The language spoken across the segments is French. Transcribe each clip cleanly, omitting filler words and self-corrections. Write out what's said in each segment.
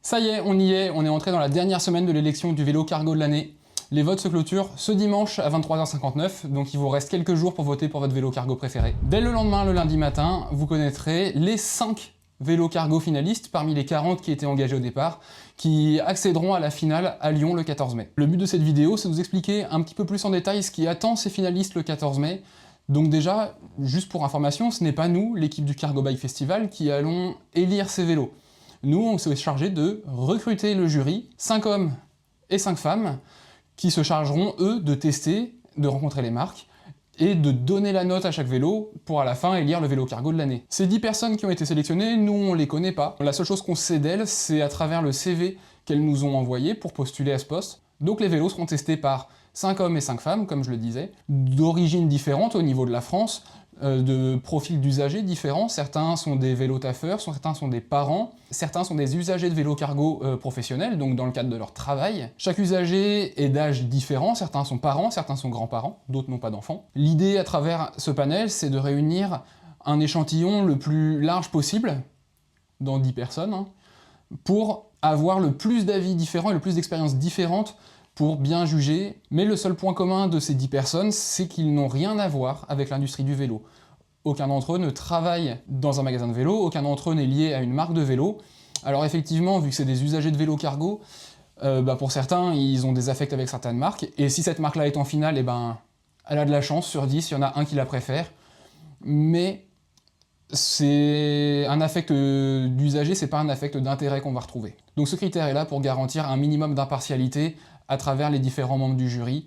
Ça y est, on y est, on est entré dans la dernière semaine de l'élection du vélo cargo de l'année. Les votes se clôturent ce dimanche à 23h59, donc il vous reste quelques jours pour voter pour votre vélo cargo préféré. Dès le lendemain, le lundi matin, vous connaîtrez les 5 vélos cargo finalistes parmi les 40 qui étaient engagés au départ, qui accéderont à la finale à Lyon le 14 mai. Le but de cette vidéo, c'est de vous expliquer un petit peu plus en détail ce qui attend ces finalistes le 14 mai. Donc déjà, juste pour information, ce n'est pas nous, l'équipe du Cargo Bike Festival, qui allons élire ces vélos. Nous, on s'est chargé de recruter le jury, 5 hommes et 5 femmes, qui se chargeront, eux, de tester, de rencontrer les marques, et de donner la note à chaque vélo pour à la fin élire le vélo cargo de l'année. Ces 10 personnes qui ont été sélectionnées, nous on les connaît pas. La seule chose qu'on sait d'elles, c'est à travers le CV qu'elles nous ont envoyé pour postuler à ce poste. Donc les vélos seront testés par 5 hommes et 5 femmes, comme je le disais, d'origines différentes au niveau de la France, de profils d'usagers différents. Certains sont des vélos taffeurs, certains sont des parents, certains sont des usagers de vélos cargo professionnels, donc dans le cadre de leur travail. Chaque usager est d'âge différent, certains sont parents, certains sont grands-parents, d'autres n'ont pas d'enfants. L'idée à travers ce panel, c'est de réunir un échantillon le plus large possible, dans 10 personnes, hein, pour avoir le plus d'avis différents et le plus d'expériences différentes pour bien juger, mais le seul point commun de ces 10 personnes, c'est qu'ils n'ont rien à voir avec l'industrie du vélo. Aucun d'entre eux ne travaille dans un magasin de vélo, aucun d'entre eux n'est lié à une marque de vélo. Alors effectivement, vu que c'est des usagers de vélo cargo, pour certains, ils ont des affects avec certaines marques, et si cette marque-là est en finale, elle a de la chance, sur 10, il y en a un qui la préfère, mais c'est un affect d'usager, c'est pas un affect d'intérêt qu'on va retrouver. Donc ce critère est là pour garantir un minimum d'impartialité à travers les différents membres du jury,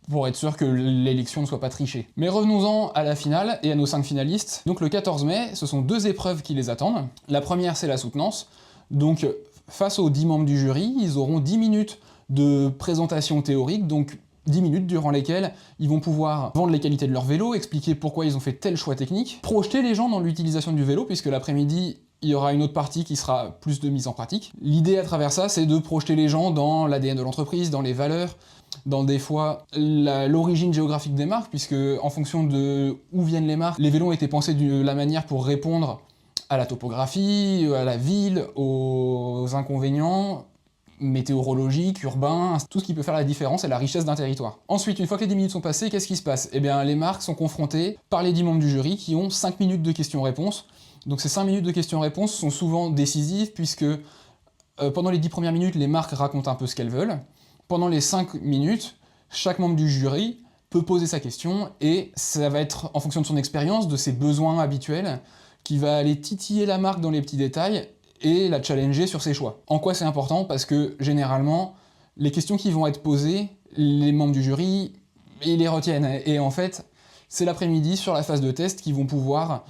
pour être sûr que l'élection ne soit pas trichée. Mais revenons-en à la finale et à nos 5 finalistes. Donc le 14 mai, ce sont 2 épreuves qui les attendent. La première, c'est la soutenance. Donc face aux 10 membres du jury, ils auront 10 minutes de présentation théorique, donc 10 minutes durant lesquelles ils vont pouvoir vendre les qualités de leur vélo, expliquer pourquoi ils ont fait tel choix technique, projeter les gens dans l'utilisation du vélo, puisque l'après-midi, il y aura une autre partie qui sera plus de mise en pratique. L'idée à travers ça, c'est de projeter les gens dans l'ADN de l'entreprise, dans les valeurs, dans des fois l'origine géographique des marques, puisque en fonction de où viennent les marques, les vélos ont été pensés de la manière pour répondre à la topographie, à la ville, aux inconvénients météorologiques, urbains, tout ce qui peut faire la différence et la richesse d'un territoire. Ensuite, une fois que les 10 minutes sont passées, qu'est-ce qui se passe? Eh bien, les marques sont confrontées par les 10 membres du jury qui ont 5 minutes de questions-réponses. Donc ces 5 minutes de questions-réponses sont souvent décisives puisque pendant les 10 premières minutes, les marques racontent un peu ce qu'elles veulent. Pendant les 5 minutes, chaque membre du jury peut poser sa question et ça va être en fonction de son expérience, de ses besoins habituels, qui va aller titiller la marque dans les petits détails et la challenger sur ses choix. En quoi c'est important? Parce que généralement, les questions qui vont être posées, les membres du jury, ils les retiennent. Et en fait, c'est l'après-midi sur la phase de test qu'ils vont pouvoir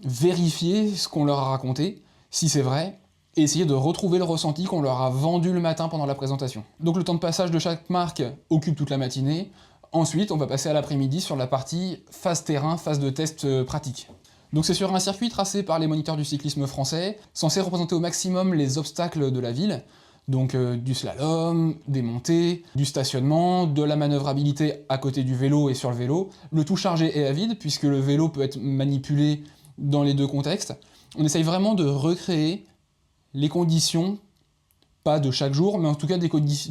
vérifier ce qu'on leur a raconté, si c'est vrai, et essayer de retrouver le ressenti qu'on leur a vendu le matin pendant la présentation. Donc le temps de passage de chaque marque occupe toute la matinée. Ensuite, on va passer à l'après-midi sur la partie phase terrain, phase de test pratique. Donc c'est sur un circuit tracé par les moniteurs du cyclisme français, censé représenter au maximum les obstacles de la ville, donc du slalom, des montées, du stationnement, de la manœuvrabilité à côté du vélo et sur le vélo, le tout chargé et à vide, puisque le vélo peut être manipulé dans les deux contextes. On essaye vraiment de recréer les conditions, pas de chaque jour, mais en tout cas des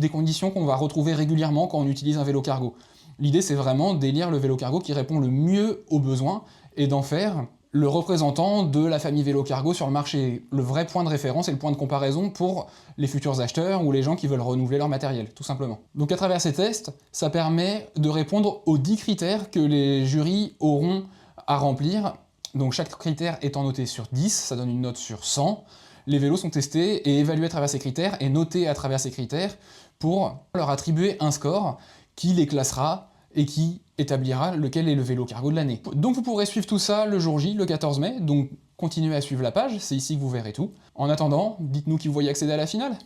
conditions qu'on va retrouver régulièrement quand on utilise un vélo cargo. L'idée, c'est vraiment d'élire le vélo cargo qui répond le mieux aux besoins et d'en faire le représentant de la famille vélo cargo sur le marché, le vrai point de référence et le point de comparaison pour les futurs acheteurs ou les gens qui veulent renouveler leur matériel, tout simplement. Donc à travers ces tests, ça permet de répondre aux 10 critères que les jurys auront à remplir. Donc chaque critère étant noté sur 10, ça donne une note sur 100. Les vélos sont testés et évalués à travers ces critères et notés à travers ces critères pour leur attribuer un score qui les classera et qui établira lequel est le vélo cargo de l'année. Donc vous pourrez suivre tout ça le jour J, le 14 mai, donc continuez à suivre la page, c'est ici que vous verrez tout. En attendant, dites-nous qui vous voyez accéder à la finale.